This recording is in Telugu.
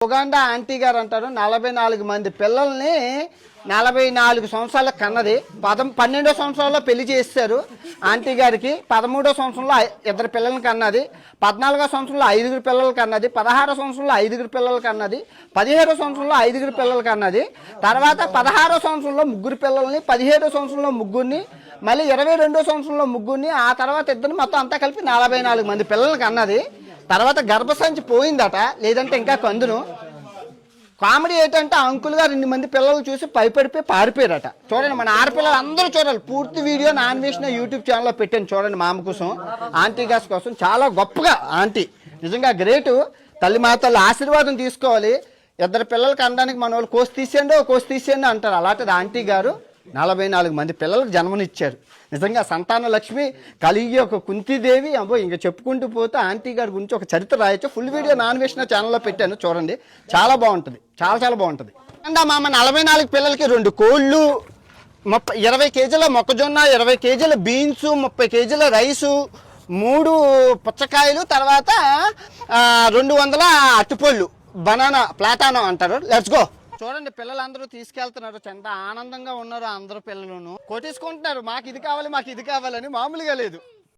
ఉగాండా ఆంటీ గారు అంటారు 44 మంది పిల్లల్ని 44 సంవత్సరాలకు కన్నది. 12 సంవత్సరాల్లో పెళ్లి చేశారు ఆంటీ గారికి. 13 సంవత్సరంలో 2 పిల్లల్ని కన్నది. 14 సంవత్సరంలో 5 పిల్లలు కన్నది. 16 సంవత్సరంలో 5 పిల్లలు కన్నది. 17 సంవత్సరంలో 5 పిల్లలు కన్నది. తర్వాత 16 సంవత్సరంలో 3 పిల్లల్ని, 17 సంవత్సరంలో 3, మళ్ళీ 22 సంవత్సరంలో 3, ఆ తర్వాత 2, మొత్తం అంతా కలిపి 44 మంది పిల్లల్ని కన్నది. తర్వాత గర్భసంచి పోయిందట, లేదంటే ఇంకా కందును. కామెడీ ఏంటంటే ఆ అంకుల్ గారు 2 మంది పిల్లలు చూసి భయపడిపోయి పారిపోయారట. చూడండి, మన ఆడపిల్లలు అందరూ చూడాలి. పూర్తి వీడియో నాన్వేషన్ యూట్యూబ్ ఛానల్లో పెట్టాను చూడండి. మా అమ్మ కోసం, ఆంటీ గాస్ కోసం చాలా గొప్పగా ఆంటీ నిజంగా గ్రేటు. తల్లి మాతల ఆశీర్వాదం తీసుకోవాలి. 2 పిల్లలకి అనడానికి మన వాళ్ళు కోసి తీసేయండి అంటారు. అలాంటిది ఆంటీ గారు 44 మంది పిల్లలకు జన్మనిచ్చారు. నిజంగా సంతాన లక్ష్మి కలిగి ఒక కుంతీదేవి. అబ్బో ఇంకా చెప్పుకుంటూ పోతే ఆంటీ గారి గురించి ఒక చరిత్ర రాయొచ్చు. ఫుల్ వీడియో నాన్వేషన్ ఛానల్లో పెట్టాను చూడండి, చాలా బాగుంటుంది, చాలా బాగుంటుంది. మా అమ్మ 44 పిల్లలకి 2 కోళ్ళు, 20 కేజీల మొక్కజొన్న, 20 కేజీల బీన్స్, 30 కేజీల రైసు, 3 పుచ్చకాయలు, తర్వాత 200 అరటిపళ్ళు, బనానా ప్లాటానో అంటారు. Let's go. చూడండి, పిల్లలందరూ తీసుకెళ్తున్నారు. ఎంత ఆనందంగా ఉన్నారు అందరూ పిల్లలను. కొట్టేసుకుంటున్నారు, మాకు ఇది కావాలి మాకు ఇది కావాలని. మామూలుగా లేదు.